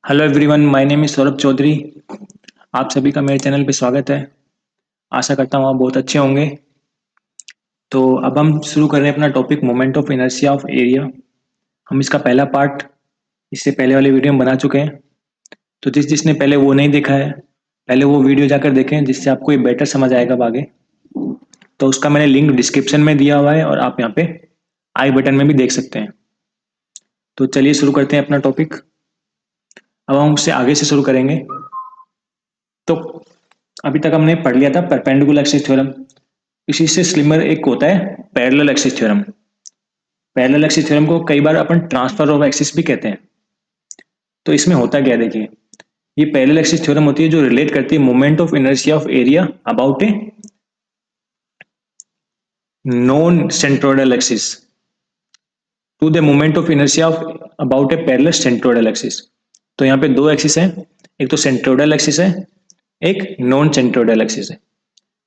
Hello everyone, my name is Saurabh Chaudhary. आप सभी का मेरे चैनल पे स्वागत है। आशा करता हूँ आप बहुत अच्छे होंगे। तो अब हम शुरू कर रहे हैं अपना topic moment of inertia of area. हम इसका पहला पार्ट इससे पहले वाले वीडियो में बना चुके हैं। तो जिसने पहले वो नहीं देखा है, पहले वो वीडियो जाकर देखें, जिससे आपको ये बेटर समझ आएगा अब आगे। तो उसका मैंने लिंक डिस्क्रिप्शन में दिया हुआ है और आप यहाँ पे आई बटन में भी देख सकते हैं। तो चलिए शुरू करते हैं अपना टॉपिक। अब हम उससे आगे से शुरू करेंगे। तो अभी तक हमने पढ़ लिया था परपेंडिकुलर एक्सिस थ्योरम। इसी से स्लिमर एक होता है parallel axis theorem. Parallel axis theorem को कई बार अपन ट्रांसफर ऑफ एक्सिस भी कहते हैं। तो इसमें होता क्या है, देखिए, ये पैरेलल एक्सिस थ्योरम होती है जो रिलेट करती है moment of inertia of area about a non centroidal axis to the moment of inertia of about a parallel centroidal axis. तो यहाँ पे दो एक्सिस है, एक तो सेंट्रोइडल एक्सिस है, एक नॉन सेंट्रोइडल एक्सिस है।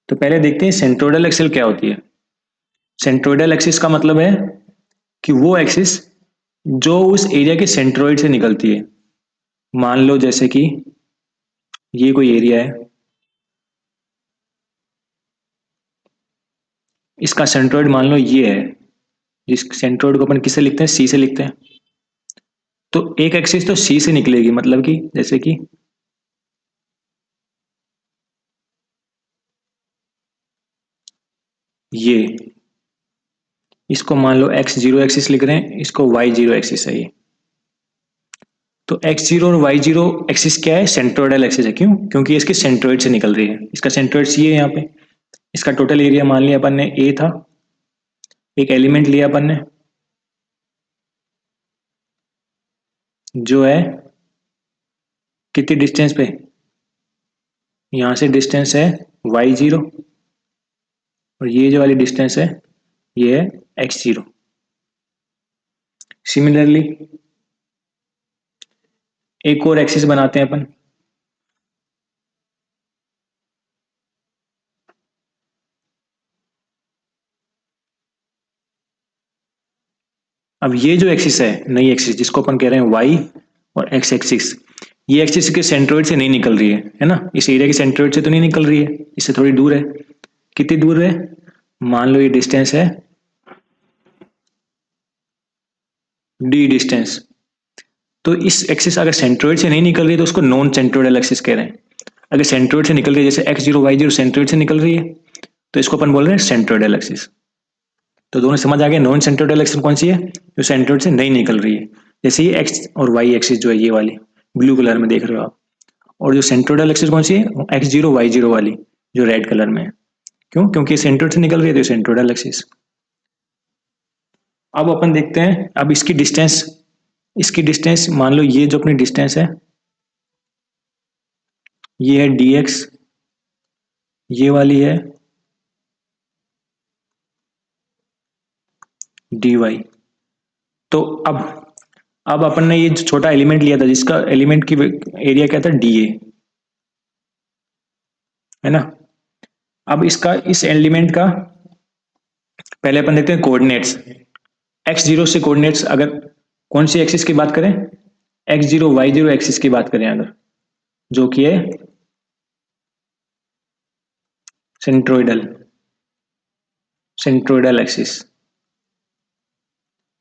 तो पहले देखते हैं सेंट्रोइडल एक्सिस क्या होती है। सेंट्रोइडल एक्सिस का मतलब है कि वो एक्सिस जो उस एरिया के सेंट्रोइड से निकलती है। मान लो जैसे कि ये कोई एरिया है, इसका सेंट्रोइड मान लो ये है, जिस सेंट्रोइड को अपन किससे लिखते हैं, सी से लिखते हैं। तो एक एक्सिस तो सी से निकलेगी, मतलब कि जैसे कि ये, इसको मान लो एक्स जीरो एक्सिस लिख रहे हैं, इसको वाई जीरो एक्सिस है ये। तो एक्स जीरो और वाई जीरो एक्सिस क्या है, सेंट्रोइडल एक्सिस है। क्यों? क्योंकि ये इसके सेंट्रोइड से निकल रही है। इसका सेंट्रोइड सी है यहाँ पे। इसका टोटल एरिया मान लिया अपन ने ए था, एक एलिमेंट लिया अपन ने जो है कितनी डिस्टेंस पे, यहाँ से डिस्टेंस है वाई जीरो, और ये जो वाली डिस्टेंस है ये है एक्स जीरो। सिमिलरली एक और एक्सिस बनाते हैं अपन। अब ये जो एक्सिस है, नई एक्सिस जिसको अपन कह रहे हैं वाई और एक्स एक्सिस, ये एक्सिस के सेंट्रोइड से नहीं निकल रही है ना, इस एरिया के सेंट्रोइड से तो नहीं निकल रही है, इससे थोड़ी दूर है। कितनी दूर है? मान लो ये डिस्टेंस है डी डिस्टेंस। तो इस एक्सिस अगर सेंट्रोइड से नहीं निकल रही है तो उसको नॉन सेंट्रोइडल एक्सिस कह रहे हैं। अगर सेंट्रोइड से निकल रही है, जैसे x zero y zero centroid से निकल रही है, तो इसको अपन बोल रहे हैं सेंट्रोइडल एक्सिस। तो दोनों समझ आ गए। नॉन सेंट्रोइडल एक्सिस कौन सी है? जो सेंट्रोइड से नहीं निकल रही है, जैसे ये एक्स और वाई एक्सिस जो है, ये वाली ब्लू कलर में देख रहे हो आप। और जो सेंट्रोइडल एक्सिस कौन सी है? एक्स जीरो वाई जीरो वाली जो रेड कलर में है। क्यों? क्योंकि सेंट्रोइड से निकल रही है, तो सेंट्रोइडल एक्सिस। अब अपन देखते हैं, अब इसकी डिस्टेंस मान लो ये जो अपनी डिस्टेंस है ये है डी एक्स, ये वाली है डी वाई। तो अब अपन ने ये जो छोटा एलिमेंट लिया था, जिसका एलिमेंट की एरिया क्या था, डी ए, है ना। अब इसका इस एलिमेंट का पहले अपन देखते हैं कोऑर्डिनेट्स। एक्स जीरो से कोऑर्डिनेट्स, अगर कौन सी एक्सिस की बात करें, x zero y zero axis की बात करें अगर, जो कि है सेंट्रोइडल सेंट्रोइडल एक्सिस।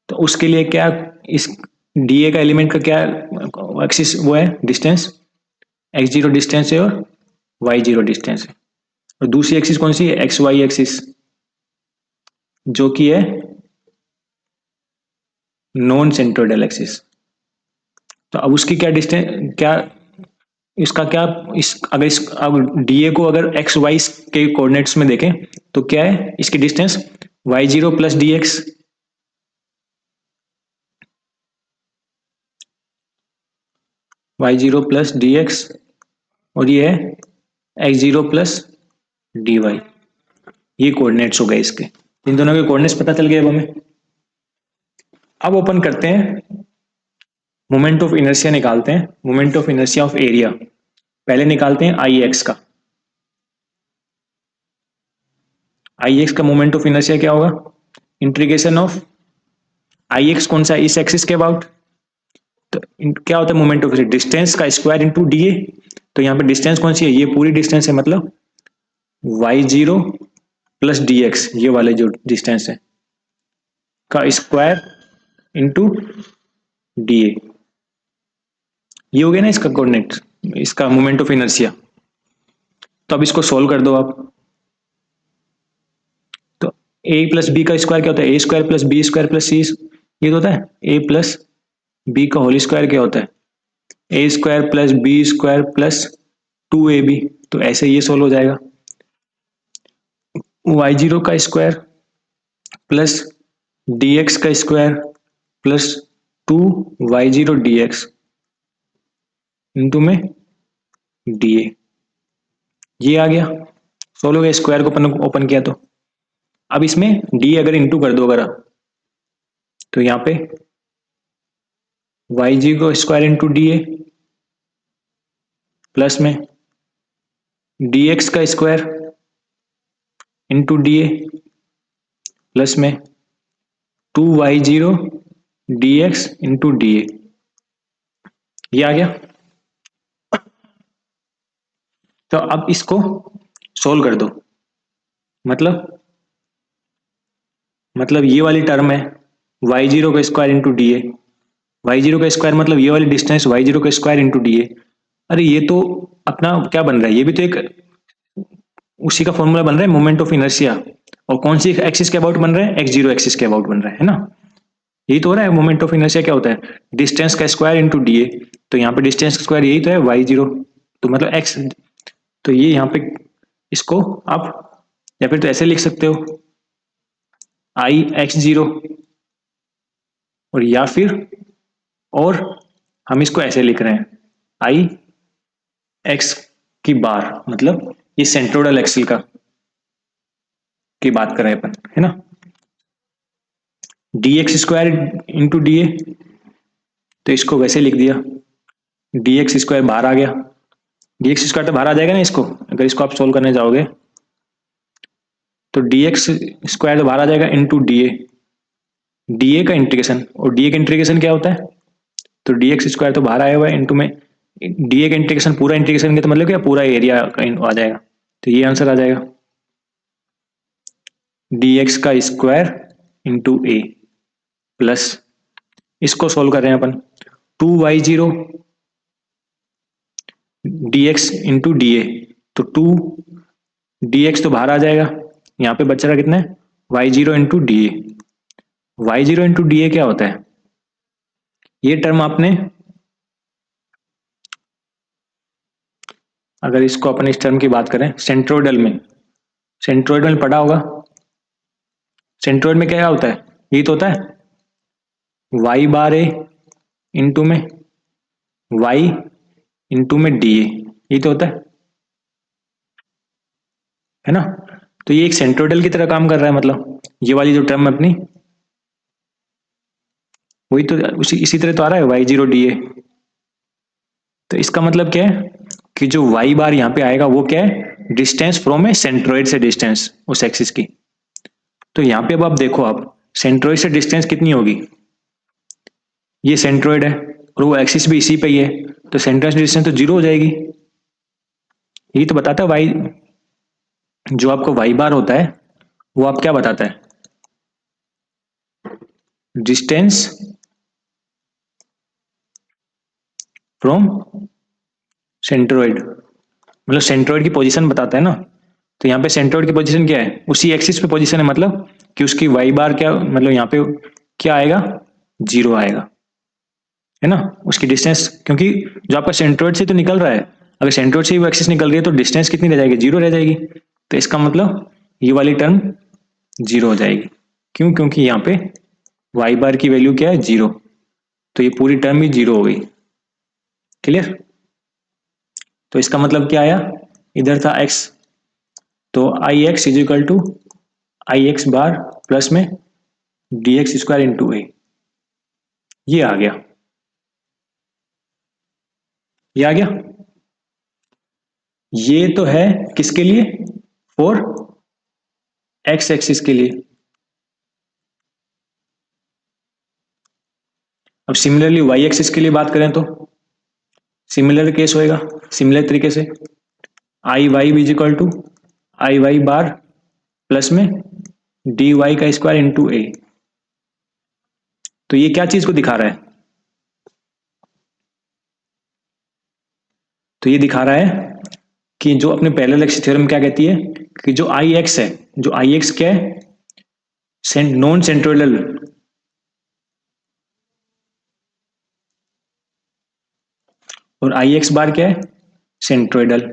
तो उसके लिए क्या, इस डीए का एलिमेंट का क्या एक्सिस, वो है डिस्टेंस, एक्स जीरो डिस्टेंस है और वाई जीरो डिस्टेंस है। और दूसरी एक्सिस कौन सी है, एक्स वाई एक्सिस, जो कि है नॉन सेंट्रोइडल एक्सिस। तो अब उसकी क्या डिस्टेंस, क्या इसका क्या, इस अगर इस अब डीए को अगर एक्स वाई के कोऑर्डिनेट्स में देखें तो क्या है इसकी distance, y zero plus D x, y zero plus D x, और ये है x zero plus D y. ये कोऑर्डिनेट्स हो गए इसके। इन दोनों के कोऑर्डिनेट्स पता चल गए अब हमें। अब ओपन करते हैं, मोमेंट ऑफ इनर्शिया निकालते हैं, moment of inertia of area. पहले निकालते हैं आई एक्स का। आई एक्स का मोमेंट ऑफ इनर्शिया क्या होगा, इंटीग्रेशन ऑफ आई एक्स कौन सा, इस एक्सिस के अबाउट, तो क्या होता है मोमेंट ऑफ इनर्शिया, डिस्टेंस का स्क्वायर इंटू डी ए। तो यहाँ पे डिस्टेंस कौन सी है, ये पूरी डिस्टेंस है, मतलब y0 प्लस डी एक्स, ये वाले जो डिस्टेंस है का स्क्वायर इंटू डी ए, ये हो गया ना इसका कोऑर्डिनेट, इसका मोमेंट ऑफ इनर्शिया। तो अब इसको सोल्व कर दो आप। तो ए प्लस बी का स्क्वायर क्या होता है, A square plus B square plus C, ये तो होता है ए प्लस बी का होल स्क्वायर क्या होता है, A square plus B square plus 2ab। तो ऐसे ये सोल्व हो जाएगा, y0 का स्क्वायर प्लस dx का square plus 2y0 dx into में dA, ये आ गया। सोल्व हो गया, स्क्वायर को अपन ओपन किया। तो अब इसमें d अगर इंटू कर दो अगर आप, तो यहाँ पे y0 को स्क्वायर इंटू dA प्लस में dx का स्क्वायर इंटू dA प्लस में 2y0 dx इंटू dA, ये आ गया। तो अब इसको सोल्व कर दो, मतलब ये वाली टर्म है y0 का square into D A, y0 का स्क्वायर मतलब ये वाली डिस्टेंस y0 का स्क्वायर इंटू डी ए। अरे ये तो अपना क्या बन रहा है, ये भी तो एक उसी का फॉर्मूला बन रहा है मोमेंट ऑफ इनर्शिया। और कौन सी एक्सिस के अबाउट बन रहा है, x0 एक्सिस के अबाउट बन रहा है ना। यही तो हो रहा है मोमेंट ऑफ इनर्शिया, क्या होता है डिस्टेंस का स्क्वायर इंटू डी ए। तो यहाँ पे डिस्टेंस का स्क्वायर यही तो है y0, तो मतलब x। तो ये यहाँ पे इसको आप या फिर तो ऐसे लिख सकते हो आई x0, और या फिर और हम इसको ऐसे लिख रहे हैं आई एक्स की बार, मतलब ये सेंट्रोइडल एक्सिल का की बात कर रहे हैं अपन, है ना। D X square into D A, तो इसको वैसे लिख दिया, डी एक्स स्क्वायर बाहर आ गया, डी एक्स स्क्वायर तो बाहर आ जाएगा ना इसको, अगर इसको आप सोल्व करने जाओगे तो डी एक्स स्क्वायर तो बाहर आ जाएगा into D A, D A का इंटीग्रेशन, और डी ए का इंटीग्रेशन क्या होता है, तो डी एक्स स्क्वायर तो बाहर आया हुआ है इंटू में डी ए का इंटीग्रेशन, पूरा इंटीग्रेशन तो मतलब क्या पूरा एरिया आ जाएगा। तो ये आंसर आ जाएगा डी एक्स का स्क्वायर इंटू ए प्लस, इसको सोल्व कर रहे हैं अपन 2y0 dx into D A. तो 2 dx तो बाहर आ जाएगा, यहाँ पे बच रहा कितना है y0 into D A. y0 into D A क्या होता है, ये टर्म आपने अगर इसको अपन इस टर्म की बात करें सेंट्रोइडल में पढ़ा होगा। सेंट्रोइड में क्या होता है, ये तो होता है y बार ए इंटू में y इंटू में डी ए, ये तो होता है ना। तो ये एक सेंट्रोइडल की तरह काम कर रहा है, मतलब ये वाली जो टर्म है अपनी वही तो इसी तरह तो आ रहा है y0 डी ए। तो इसका मतलब क्या है कि जो y बार यहाँ पे आएगा वो क्या है, डिस्टेंस फ्रॉम ए सेंट्रोइड से डिस्टेंस उस एक्सिस की। तो यहाँ पे अब आप देखो, आप सेंट्रोइड से डिस्टेंस कितनी होगी, ये सेंट्रोइड है और वो एक्सिस भी इसी पे ही है, तो सेंट्रोइड डिस्टेंस तो जीरो हो जाएगी। यही तो बताता है वाई, जो आपको वाई बार होता है वो आप क्या बताता है, डिस्टेंस फ्रॉम सेंट्रोइड, मतलब सेंट्रोइड की पोजीशन बताता है ना। तो यहाँ पे सेंट्रोइड की पोजीशन क्या है, उसी एक्सिस पे पोजीशन है, मतलब कि उसकी वाई बार क्या, मतलब यहाँ पे क्या आएगा, जीरो आएगा, है ना। उसकी डिस्टेंस, क्योंकि जो आपका सेंट्रोइड से तो निकल रहा है, अगर सेंट्रोइड से ही वो एक्सिस निकल रही है तो डिस्टेंस कितनी रह जाएगी, जीरो रह जाएगी। तो इसका मतलब ये वाली टर्म जीरो हो जाएगी, क्यों, क्योंकि यहाँ पे वाई बार की वैल्यू क्या है, जीरो। तो ये पूरी टर्म ही जीरो हो गई। क्लियर। तो इसका मतलब क्या आया, इधर था x, तो I X is equal to I X bar plus में D X square into A, ये आ गया, ये आ गया। ये तो है किसके लिए, फॉर एक्स एक्सिस के लिए। अब सिमिलरली वाई एक्सिस के लिए बात करें तो सिमिलर केस होएगा, सिमिलर तरीके से I Y is equal to I Y bar plus में डी वाई का स्क्वायर इंटू ए। तो ये क्या चीज को दिखा रहा है? तो ये दिखा रहा है कि जो अपने पैरेलल एक्सिस थ्योरम क्या कहती है कि जो आई एक्स है, जो आई एक्स क्या है, नॉन सेंट्रोइडल, और आई एक्स बार क्या है, सेंट्रोइडल।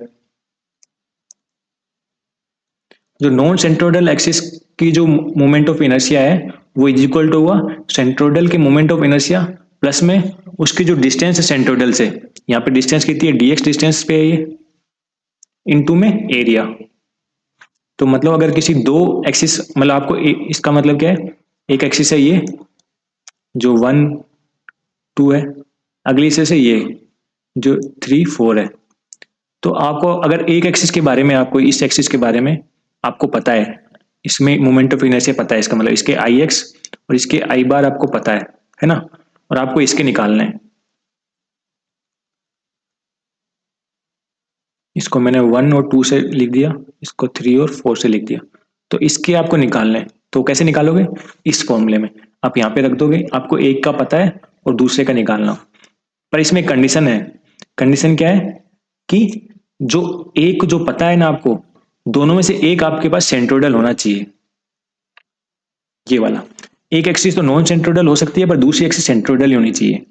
जो नॉन सेंट्रोइडल एक्सिस की जो मोमेंट ऑफ इनर्शिया है वो इज इक्वल टू हुआ सेंट्रोइडल के मोमेंट ऑफ इनर्शिया प्लस में उसकी जो डिस्टेंस है सेंट्रोइडल से, यहाँ पे डिस्टेंस कितनी है, डीएक्स डिस्टेंस पे है ये, इनटू में एरिया। तो मतलब अगर किसी दो एक्सिस, मतलब आपको इसका मतलब क्या है, एक एक्सिस है ये जो 1 2 है, अगली एक्सिस है ये जो 3 4 है। तो आपको अगर एक एक्सिस के बारे में, आपको इस एक्सिस के बारे में आपको पता है, इसमें मोमेंट ऑफ इनर्शिया पता है, इसका मतलब इसके आई एक्स और इसके आई बार आपको पता है ना, और आपको इसके निकालना है। इसको मैंने 1 और 2 से लिख दिया, इसको 3 और 4 से लिख दिया। तो इसके आपको निकालना है, तो कैसे निकालोगे, इस फॉर्मूले में आप यहाँ पे रख दोगे, आपको एक का पता है और दूसरे का निकालना। पर इसमें कंडीशन है, कंडीशन क्या है कि जो एक जो पता है ना आपको, दोनों में से एक आपके पास सेंट्रोइडल होना चाहिए, ये वाला। एक एक्सिस तो नॉन सेंट्रोइडल हो सकती है पर दूसरी एक्सिस सेंट्रोइडल ही होनी चाहिए।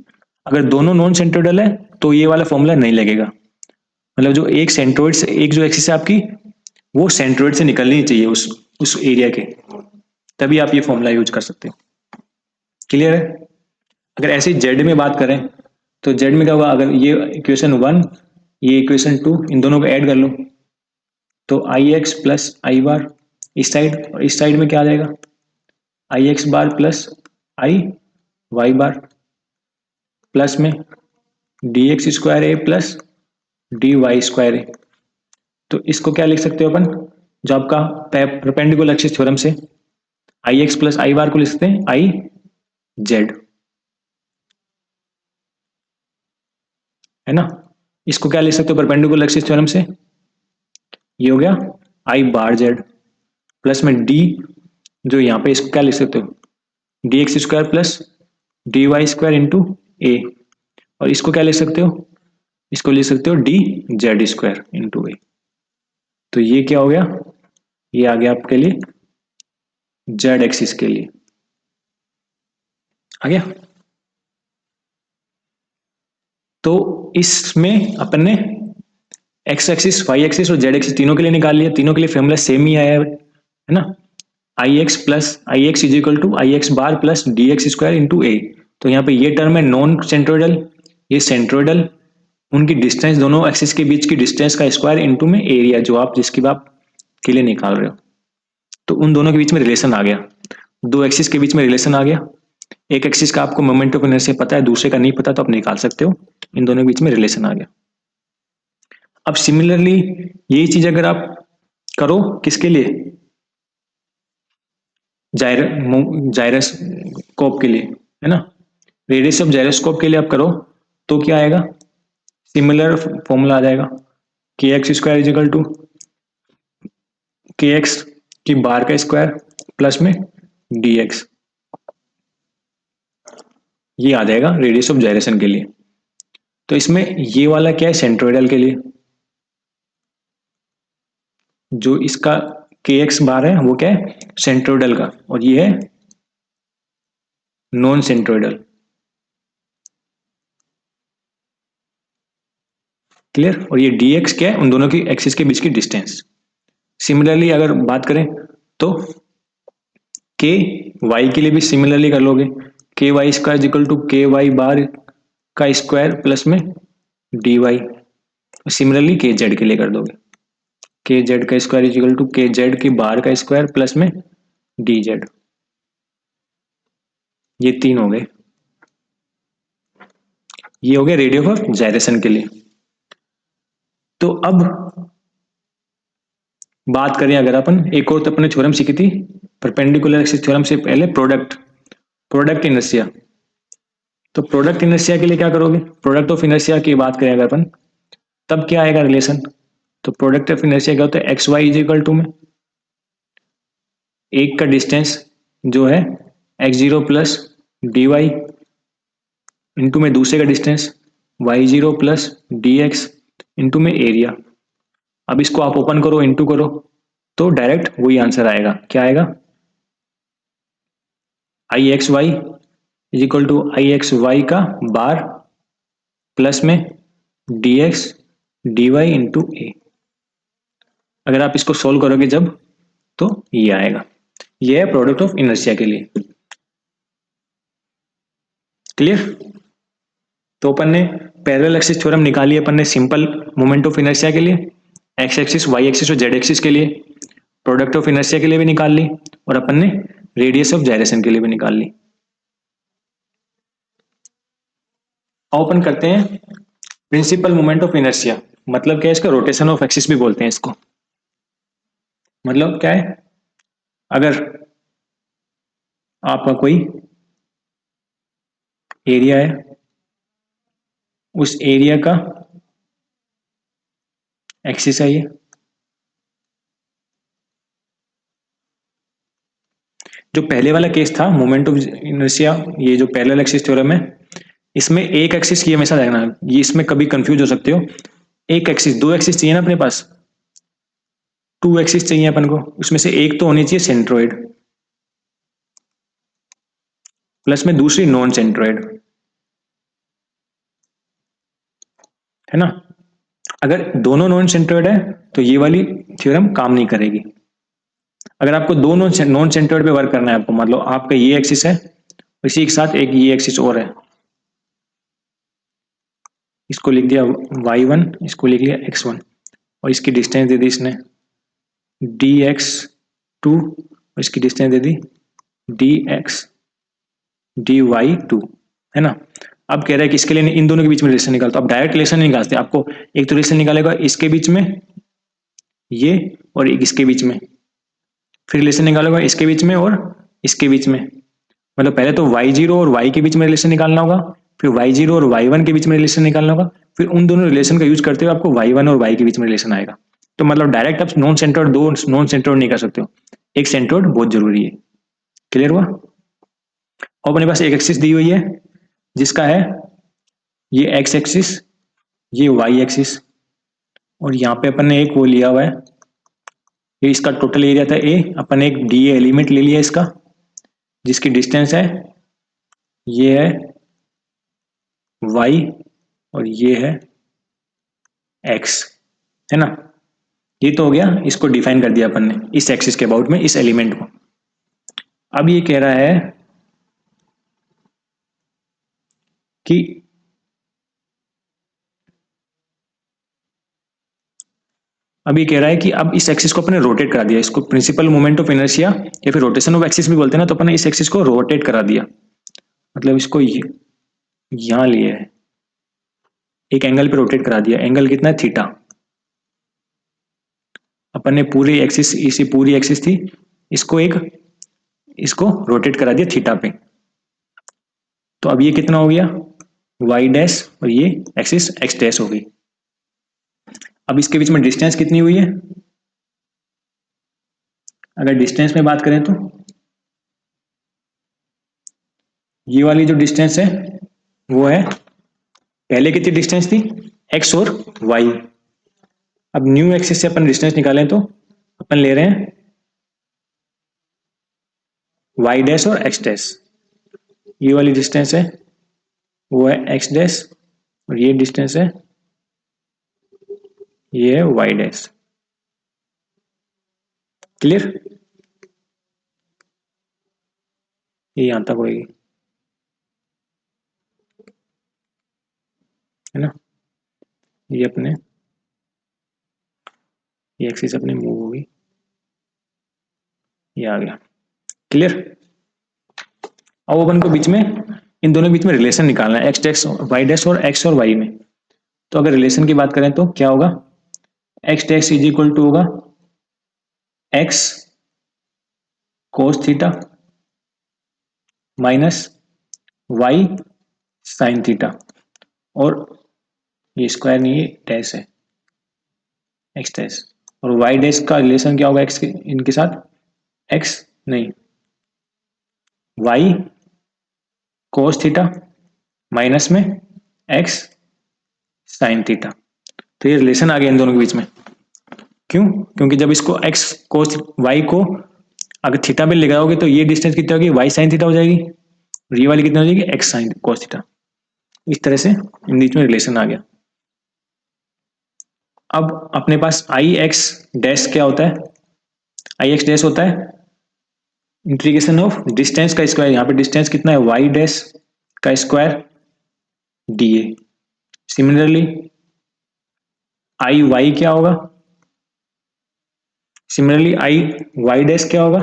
अगर दोनों नॉन सेंट्रोइडल है तो ये वाला फॉर्मूला नहीं लगेगा, मतलब जो एक सेंट्रोइड से, एक जो एक्सिस है आपकी वो सेंट्रोइड से निकलनी चाहिए उस एरिया के, तभी आप ये फॉर्मूला यूज कर सकते हो। क्लियर है? अगर ऐसे जेड में बात करें तो जेड में क्या होगा, अगर ये इक्वेशन 1 ये इक्वेशन 2 इन दोनों को ऐड कर लो तो आई एक्स प्लस आई बार इस साइड, और इस साइड में क्या आ जाएगा, आई X bar plus I Y bar plus में डी एक्स स्क्वायर ए प्लस डी वाई स्क्वायर ए। तो इसको क्या लिख सकते हो अपन, जो आपका परपेंडिकुलर एक्सिस थ्योरम से आई एक्स प्लस आई बार को लिख सकते हैं आई जेड, है ना। इसको क्या लिख सकते हो परपेंडिकुलर एक्सिस थ्योरम से, ये हो गया आई बार जेड प्लस में डी, जो यहाँ पे इसको क्या लिख सकते हो, D X square plus D Y square into A, और इसको क्या लिख सकते हो, इसको लिख सकते हो D Z square into A. तो ये क्या हो गया, ये आ गया आपके लिए जेड एक्सिस के लिए, आ गया। तो इसमें अपन ने एक्स एक्सिस, वाई एक्सिस और जेड एक्सिस तीनों के लिए निकाल लिया, तीनों के लिए फॉर्मूला सेम ही आया है ना, I x plus I X is equal to I X bar plus D X square into A. तो यहाँ पे ये टर्म है नॉन सेंट्रोइडल, ये सेंट्रोइडल, उनकी डिस्टेंस, दोनों एक्सिस के बीच की डिस्टेंस का स्क्वायर इंटू में एरिया जो आप जिसकी आप के लिए निकाल रहे हो। तो उन दोनों के बीच में रिलेशन आ गया, दो एक्सिस के बीच में रिलेशन आ गया, एक एक्सिस का आपको मोमेंट ऑफ इनर्शिया पता है, दूसरे का नहीं पता, तो आप निकाल सकते हो, इन दोनों के बीच में रिलेशन आ गया। अब सिमिलरली यही चीज अगर आप करो किसके लिए, जायरोस्कोप के लिए, है ना, रेडियस ऑफ जायरोस्कोप के लिए आप करो तो क्या आएगा, सिमिलर फॉर्मूला आ जाएगा, के एक्स स्क्वायर इजिकल टू के एक्स की बार का स्क्वायर प्लस में डी एक्स, ये आ जाएगा रेडियस ऑफ जायरेशन के लिए। तो इसमें ये वाला क्या है, सेंट्रोइडल के लिए, जो इसका के एक्स बार है वो क्या है, सेंट्रोइडल का, और ये है नॉन सेंट्रोइडल। क्लियर? और ये डी एक्स क्या है, उन दोनों की एक्सिस के बीच की डिस्टेंस। सिमिलरली अगर बात करें तो के वाई के लिए भी सिमिलरली कर लोगे, के वाई स्क्वायर इक्वल टू के वाई बार का स्क्वायर प्लस में डी वाई। सिमिलरली के जेड के लिए कर दोगे, के जेड का स्क्वायर इक्वल टू के जेड की बार का स्क्वायर प्लस में डी जेड। ये तीन हो गए, ये हो गया रेडियस ऑफ जायरेशन के लिए। तो अब बात करें अगर अपन, एक और तो अपने थ्योरम सीखी थी परपेंडिकुलर एक्सिस थ्योरम से पहले, प्रोडक्ट इनर्शिया। तो प्रोडक्ट इनर्शिया के लिए क्या करोगे, प्रोडक्ट ऑफ इनर्शिया की बात करें अगर अपन, तब क्या आएगा रिलेशन, तो प्रोडक्ट ऑफ इनर्शिया क्या होता है, x Y is equal to में एक का डिस्टेंस जो है x zero plus D Y into में दूसरे का distance y zero plus D x into में एरिया। अब इसको आप ओपन करो, इंटू करो, तो डायरेक्ट वही आंसर आएगा। क्या आएगा, I X Y is equal to I X Y का बार प्लस में D X D Y into A. अगर आप इसको सोल्व करोगे जब, तो ये आएगा। ये है प्रोडक्ट ऑफ इनर्शिया के लिए। क्लियर। तो अपन ने पैरेलल एक्सिस थ्योरम निकाली अपन ने सिंपल मोमेंट ऑफ इनर्शिया के लिए, एक्स एक्सिस वाई एक्सिस और जेड एक्सिस के लिए, प्रोडक्ट ऑफ इनर्शिया के लिए भी निकाल ली, और अपन ने रेडियस ऑफ जायरेशन के लिए भी निकाल ली। ओपन करते हैं प्रिंसिपल मोमेंट ऑफ इनर्शिया। मतलब क्या है इसका, रोटेशन ऑफ एक्सिस भी बोलते हैं इसको। मतलब क्या है, अगर आपका कोई एरिया है, उस एरिया का एक्सिस है ये, जो पहले वाला केस था मोमेंट ऑफ इनर्शिया, ये जो पैरेलल एक्सिस थ्योरम है, इसमें एक एक्सिस की हमेशा देखना, ये इसमें कभी कंफ्यूज हो सकते हो। एक एक्सिस, दो एक्सिस चाहिए ना अपने पास, टू एक्सिस चाहिए अपन को, उसमें से एक तो होनी चाहिए सेंट्रोइड, प्लस में दूसरी नॉन सेंट्रोइड, है ना। अगर दोनों नॉन सेंट्रोइड है तो ये वाली थ्योरम काम नहीं करेगी। अगर आपको दो नॉन सेंट्रोइड पे वर्क करना है आपको, मतलब आपका ये एक्सिस है, इसी के साथ एक ये एक्सिस और है, इसको लिख दिया y1, इसको लिख लिया x1, और इसकी डिस्टेंस दे दी इसने dx2, और इसकी डिस्टेंस दे दी dx dy2, है ना। अब कह रहा है कि इसके लिए इन दोनों के बीच में रिलेशन निकाल, तो आप डायरेक्ट रिलेशन नहीं निकालते, आपको एक तो रिलेशन निकालेगा इसके बीच में ये, और एक इसके बीच में, फिर रिलेशन निकालेगा इसके बीच में और इसके बीच में। मतलब पहले तो y0 और y के बीच में रिलेशन निकालना होगा, फिर y0 और y1 के बीच में रिलेशन निकालना होगा, फिर उन दोनों रिलेशन का यूज करते हुए आपको y1 और y के बीच में रिलेशन आएगा। तो मतलब डायरेक्ट आप नॉन सेंट्रोइड, दो नॉन सेंट्रोइड नहीं कर सकते हो, एक सेंट्रोइड बहुत जरूरी है। क्लियर हुआ। और अपने पास एक एक्सिस दी हुई है जिसका है ये एक्स एक्सिस, ये वाई एक्सिस, और यहाँ पे अपन ने एक वो लिया हुआ है, ये इसका टोटल एरिया था ए, अपन एक डी एलिमेंट ले लिया इसका, जिसकी डिस्टेंस है ये है y और ये है x, है ना। ये तो हो गया, इसको डिफाइन कर दिया अपन ने इस एक्सिस के अबाउट में, इस एलिमेंट को। अब ये कह रहा है कि अब इस एक्सिस को अपने रोटेट करा दिया, इसको प्रिंसिपल मोमेंट ऑफ इनर्शिया या फिर रोटेशन ऑफ एक्सिस भी बोलते हैं ना, तो अपन ने इस एक्सिस को रोटेट करा दिया, मतलब इसको यहां लिए है, एक एंगल पे रोटेट करा दिया। एंगल कितना है, थीटा। अपन ने पूरी एक्सिस, इसी पूरी एक्सिस थी, इसको रोटेट करा दिया थीटा पे। तो अब ये कितना हो गया, y डैश, और ये एक्सिस x डैश हो गई। अब इसके बीच में डिस्टेंस कितनी हुई है, अगर डिस्टेंस में बात करें तो ये वाली जो डिस्टेंस है वो है, पहले कितनी डिस्टेंस थी, x और y। अब न्यू एक्सिस से अपन डिस्टेंस निकालें तो अपन ले रहे हैं y डैश और x डैश, ये वाली डिस्टेंस है वो है x डैश, और ये डिस्टेंस है ये है y डैश। क्लियर, ये यहां तक होगी, है ना। ये अपने ये एक्सिस अपने मूव होगी, ये आ गया। क्लियर। अब अपन को बीच में, इन दोनों के बीच में रिलेशन निकालना है, एक्स डैश वाई डैश और एक्स और वाई में। तो अगर रिलेशन की बात करें तो क्या होगा, x dash is equal to होगा X cos theta minus Y sine theta, और ये स्क्वायर नहीं है, डैश है, एक्स डैश, और वाई डैश का रिलेशन क्या होगा एक्स के इनके साथ, एक्स नहीं, वाई कोस थीटा माइनस में एक्स साइन थीटा। तो ये रिलेशन आ गया इन दोनों के बीच में। क्यों? क्योंकि जब इसको एक्स कोस वाई को अगर थीटा पे लगाओगे तो ये डिस्टेंस कितनी होगी, वाई साइन थीटा हो जाएगी, और ये वाली कितनी हो जाएगी, एक्स साइन कोस थीटा। इस तरह से इन बीच में रिलेशन आ गया। अब अपने पास आई एक्स डैश क्या होता है, आई एक्स डैश होता है इंटीग्रेशन ऑफ डिस्टेंस का स्क्वायर, यहाँ पे डिस्टेंस कितना है, वाई डैश का square d a. Similarly I y क्या होगा, सिमिलरली आई वाई डैश क्या होगा,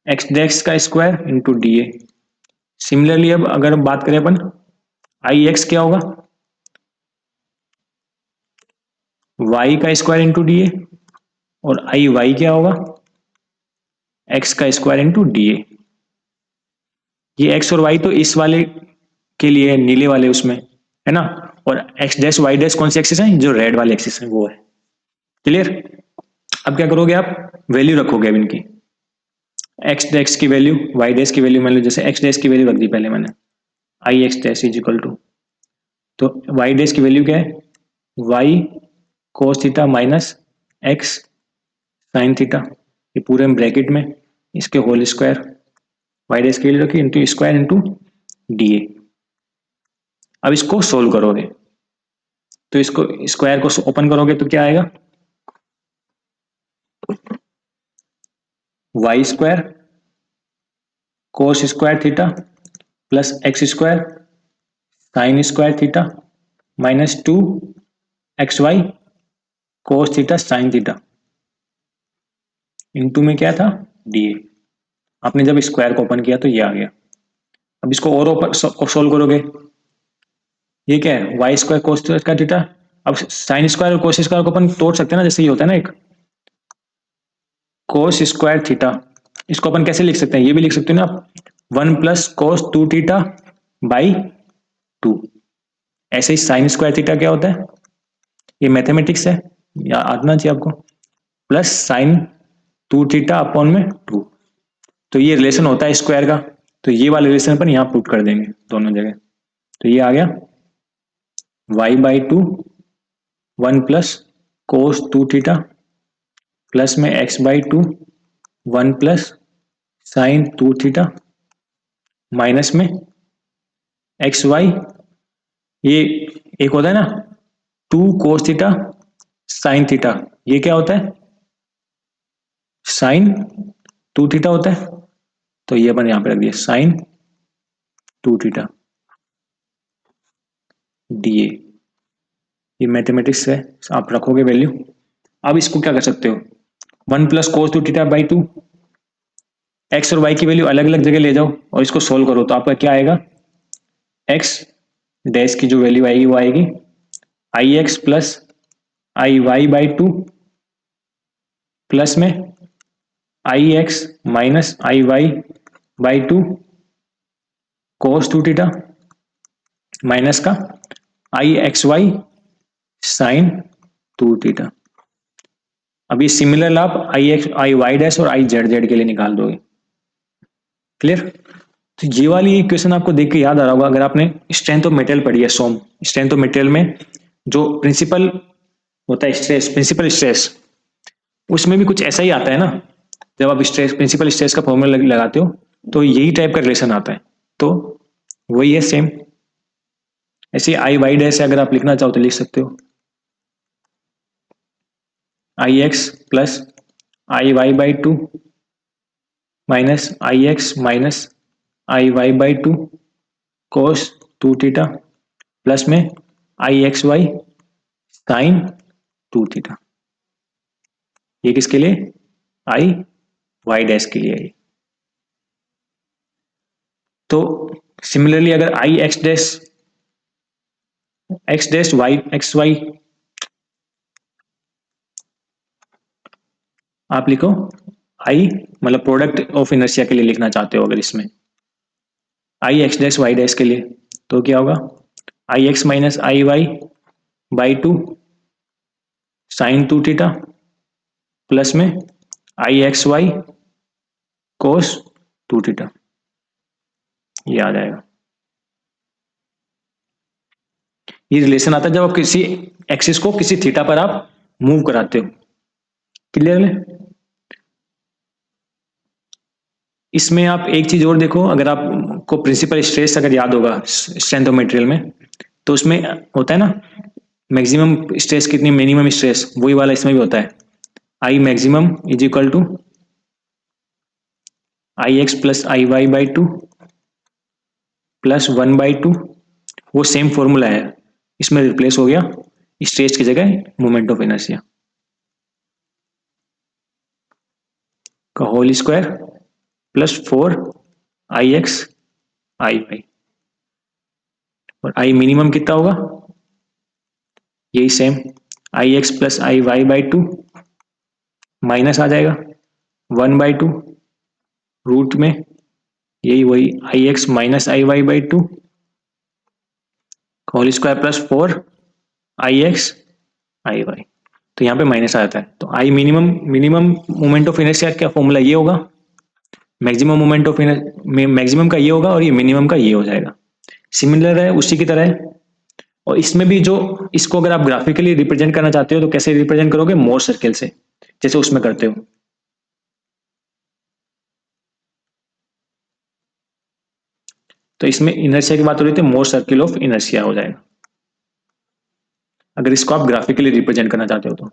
एक्स डैश का square into D a. Similarly अब अगर हम बात करें अपन, आई एक्स क्या होगा, वाई का स्क्वायर इंटू डी ए, और आई वाई क्या होगा, एक्स का स्क्वायर इंटू डी ए। ये एक्स और वाई तो इस वाले के लिए है, नीले वाले उसमें है ना, और एक्स डैश वाई डैश कौन सी एक्सिस है, जो रेड वाली एक्सिस है वो है। क्लियर? अब क्या करोगे आप, वैल्यू रखोगे अब इनकी, एक्स डैश की वैल्यू, वाई डैश की वैल्यू, मान लो जैसे एक्स डैश की वैल्यू रख दी पहले मैंने, I X dash is equal to, तो वाई डैश की वैल्यू क्या है, Y cos theta minus X sine theta, ये पूरे ब्रैकेट में इसके होल स्क्वायर, वाई डैश की वैल्यू रखी into square into D A. अब इसको सोल्व करोगे तो इसको स्क्वायर को ओपन करोगे तो क्या आएगा, y square cos square theta plus x square sine square theta minus 2 x Y cos theta sine theta into में क्या था, डी ए। आपने जब स्क्वायर को ओपन किया तो ये आ गया। अब इसको और ओपन सोल्व करोगे, ये क्या है, y square cos square theta, अब साइन स्क्वायर और कोस स्क्वायर को अपन तोड़ सकते हैं ना, जैसे ये होता है ना एक कोस स्क्वायर थीटा, इसको अपन कैसे लिख सकते हैं, ये भी लिख सकते हैं ना आप, 1 प्लस कोस 2 थीटा बाई 2। ऐसे ही साइन स्क्वायर थीटा क्या होता है, ये मैथमेटिक्स है, या आना चाहिए आपको, प्लस साइन 2 थीटा अपॉन में 2। तो ये रिलेशन होता है स्क्वायर का, तो ये वाले रिलेशन पर यहाँ पुट कर देंगे दोनों जगह, तो ये आ गया Y by 2 1 plus cos 2 theta plus में X by 2 1 plus sine 2 theta minus में एक्स वाई, ये एक होता है ना 2 कोस थीटा साइन थीटा, ये क्या होता है, साइन 2 थीटा होता है, तो ये अपन यहां पे रख दिया साइन 2 थीटा डी ए। ये मैथमेटिक्स है, आप रखोगे वैल्यू। अब इसको क्या कर सकते हो, 1 plus cos 2 theta by 2, x और वाई की वैल्यू अलग अलग जगह ले जाओ और इसको सोल्व करो, तो आपका क्या आएगा, एक्स डैश की जो वैल्यू आएगी वो आएगी I x plus I Y by 2 plus में I X minus I Y by 2 cos 2 theta minus का I X Y sine 2 theta. अब ये सिमिलर लाभ I x I Y dash और आई जेड जेड के लिए निकाल दोगे। क्लियर? तो ये वाली इक्वेशन आपको देख के याद आ रहा होगा, अगर आपने स्ट्रेंथ ऑफ मेटेरियल पढ़ी है, सोम स्ट्रेंथ ऑफ मेटेरियल में जो प्रिंसिपल होता है स्ट्रेस, प्रिंसिपल स्ट्रेस, उसमें भी कुछ ऐसा ही आता है ना, जब आप स्ट्रेस प्रिंसिपल स्ट्रेस का फॉर्मूला लगाते हो तो यही टाइप का रिलेशन आता है, तो वही है सेम। ऐसे आई वाई डैश अगर आप लिखना चाहो तो लिख सकते हो, I x plus I Y by 2 minus I X minus I Y by 2 cos 2 theta plus में I X Y sine 2 theta. ये किसके लिए, आई वाई डैश के लिए है। तो सिमिलरली अगर I X dash Y X Y आप लिखो, आई मतलब प्रोडक्ट ऑफ इनर्शिया के लिए लिखना चाहते हो अगर इसमें, I X dash Y dash के लिए तो क्या होगा, I X minus I Y by two sine two theta plus में I X Y cos two theta, ये आ जाएगा। ये रिलेशन आता है जब आप किसी एक्सिस को किसी थीटा पर आप मूव कराते हो। क्लियर है? इसमें आप एक चीज और देखो, अगर आपको प्रिंसिपल स्ट्रेस अगर याद होगा स्ट्रेंथ ऑफ मटेरियल में, तो उसमें होता है ना मैक्सिमम स्ट्रेस कितनी, मिनिमम स्ट्रेस, वही वाला इसमें भी होता है। I maximum is equal to I x plus I Y by two plus one by two, वो सेम फॉर्मूला है, इसमें रिप्लेस हो गया स्ट्रेस की जगह मोमेंट ऑफ इनर्शिया का whole square plus four I x I y, और I minimum कितना होगा, यही same I x plus I Y by two minus आ जाएगा वन बाई टू रूट में यही वही I X minus I Y by two whole square plus four I x I Y, तो यहाँ पे माइनस आ जाता है। तो I minimum, minimum moment of inertia क्या फॉर्मूला ये होगा, मैक्सिमम मोमेंट ऑफ मैक्सिमम का ये होगा और ये मिनिमम का ये हो जाएगा। सिमिलर है उसी की तरह है। और इसमें भी जो इसको अगर आप ग्राफिकली रिप्रेजेंट करना चाहते हो तो कैसे रिप्रेजेंट करोगे, मोर सर्किल से, जैसे उसमें करते हो। तो इसमें इनर्शिया की बात हो रही थी, मोर सर्किल ऑफ इनर्शिया हो जाएगा अगर इसको आप ग्राफिकली रिप्रेजेंट करना चाहते हो तो,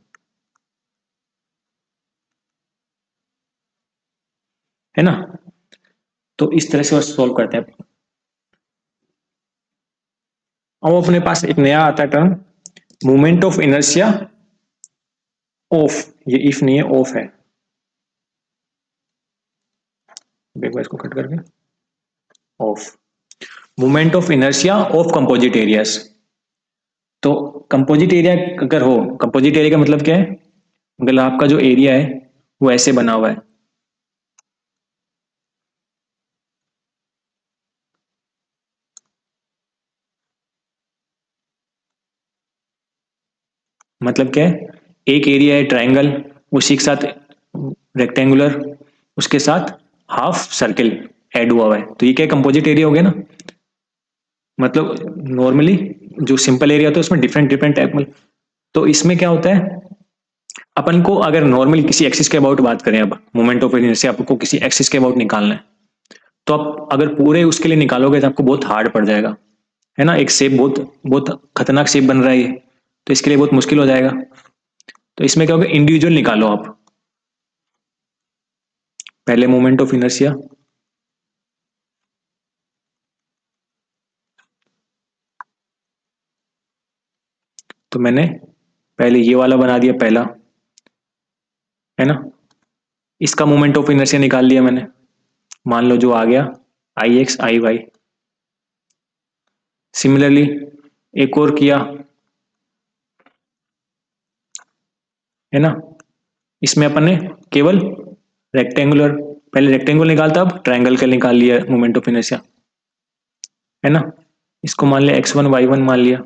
है ना। तो इस तरह से सॉल्व करते हैं। अब अपने पास एक नया आता है term, moment of inertia of, ये इफ नहीं है ऑफ है, एक बार इसको कट करके, of moment of inertia of composite areas. तो कंपोजिट एरिया अगर हो, कंपोजिट एरिया का मतलब क्या है, अगर आपका जो एरिया है वो ऐसे बना हुआ है, मतलब क्या है, एक एरिया है ट्रायंगल, उसी के साथ रेक्टेंगुलर, उसके साथ हाफ सर्किल ऐड हुआ है, तो ये क्या कंपोजिट एरिया हो गया ना। मतलब नॉर्मली जो सिंपल एरिया होता है उसमें डिफरेंट डिफरेंट टाइप में, तो इसमें क्या होता है, अपन को अगर नॉर्मली किसी एक्सिस के अबाउट बात करें, अब मोमेंट ऑफ इनर्शिया आपको किसी एक्सिस के अबाउट निकालना है, तो आप अगर पूरे उसके लिए निकालोगे तो आपको बहुत हार्ड पड़ जाएगा, है ना। एक शेप बहुत बहुत खतरनाक शेप बन रहा है ये, तो इसके लिए बहुत मुश्किल हो जाएगा। तो इसमें क्या होगा, इंडिविजुअल निकालो आप, पहले मोमेंट ऑफ इनर्शिया, तो मैंने पहले ये वाला बना दिया पहला, है ना। इसका मोमेंट ऑफ इनर्शिया निकाल लिया मैंने, मान लो जो आ गया आई एक्स आई वाई। सिमिलरली एक और किया, है ना, इसमें अपन ने केवल रेक्टेंगुलर, पहले रेक्टेंगुलर निकालता, अब ट्रायंगल का निकाल लिया मोमेंट ऑफ इनर्शिया, है ना। इसको मान लिया एक्स वन वाई वन मान लिया,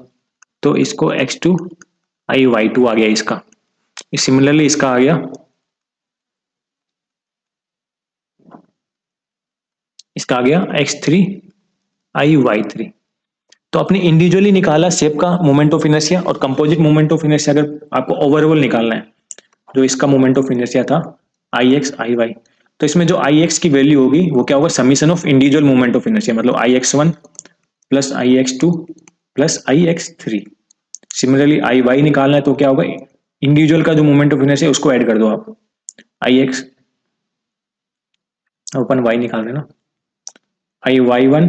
तो इसको X two I Y two आ गया इसका। सिमिलरली इसका आ गया, इसका आ गया X three I Y three. तो आपने इंडिविजुअली निकाला शेप का मोमेंट ऑफ इनर्शिया, और कंपोजिट मोमेंट ऑफ इनर्शिया अगर आपको ओवरऑल निकालना है, जो इसका मोमेंट ऑफ इनर्शिया था आई एक्स आई वाई, तो इसमें जो आई एक्स की वैल्यू होगी वो क्या होगा, summation of individual moment of inertia, मतलब I X one plus I X two plus I X three. Similarly I Y निकालना है तो क्या होगा, इंडिविजुअल का जो मोमेंट ऑफ इनर्शिया उसको ऐड कर दो आप, आई एक्स, अपन वाई निकाल रहे हैं ना, I y one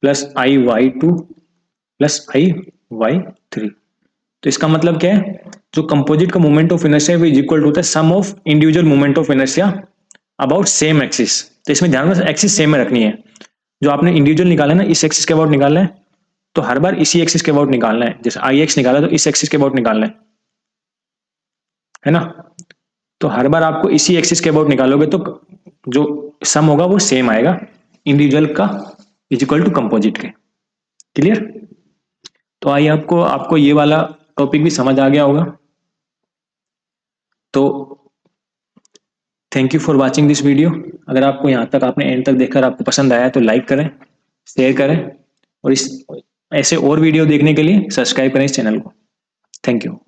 plus I Y two plus I Y three. तो इसका मतलब क्या है, जो कंपोजिट का moment of inertia is equal to the sum of individual moment of inertia about same axis. तो इसमें ध्यान में एक्सिस सेम में रखनी है, जो आपने इंडिविजुअल निकाला है ना, इस एक्सिस के अबाउट निकालना है, तो हर बार इसी एक्सिस के अबाउट निकालना है, जैसे आई एक्स निकाला तो इस एक्सिस के अबाउट निकालना है ना। तो हर बार आपको इसी एक्सिस के अबाउट निकालोगे तो जो सम होगा वो सेम आएगा इंडिविजुअल का इज इक्वल टू कंपोजिट के। क्लियर? तो आइए आपको आपको ये वाला टॉपिक भी समझ आ गया होगा। तो thank you for watching this video. अगर आपको यहाँ तक आपने एंड तक देखकर आपको पसंद आया तो लाइक करें, शेयर करें, और इस ऐसे और वीडियो देखने के लिए सब्सक्राइब करें इस चैनल को। Thank you.